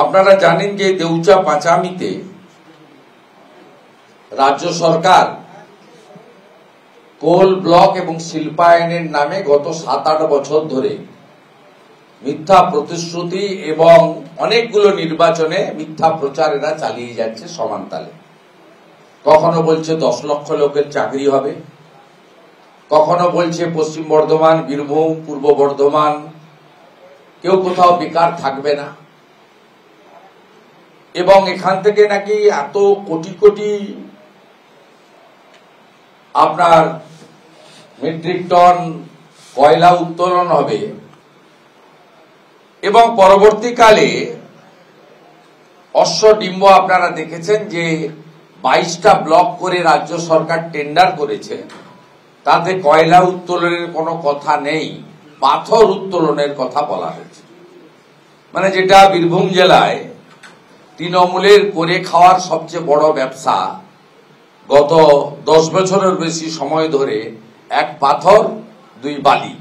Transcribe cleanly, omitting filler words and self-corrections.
আপনারা জানেন যে দেউচা পাঁচামিতে রাজ্য সরকার কোল ব্লক এবং শিল্পায়নের নামে গত 7-8 বছর ধরে মিথ্যা প্রতিশ্রুতি এবং অনেকগুলো নির্বাচনে মিথ্যা প্রচার এরা চালিয়ে যাচ্ছে সমানতালে। কখনো বলছে 10 লক্ষ লোকের চাকরি হবে, কখনো বলছে পশ্চিম বর্ধমান, বীরভূম, পূর্ব বর্ধমান কেউ কোথাও বেকার থাকবে না, এবং এখান থেকে নাকি এত কোটি কোটি আপনার মেট্রিক টন কয়লা উত্তোলন হবে। এবং পরবর্তীকালে অশ্বডিম্ব আপনারা দেখেছেন যে 22টা ব্লক করে রাজ্য সরকার টেন্ডার করেছে, তাতে কয়লা উত্তোলনের কোনো কথা নেই, পাথর উত্তোলনের কথা বলা হয়েছে। মানে যেটা বীরভূম জেলায় তৃণমূলের করে খাওয়ার সবচেয়ে বড় ব্যবসা, গত 10 বছরের বেশি সময় ধরে 1 পাথর 2 বালি।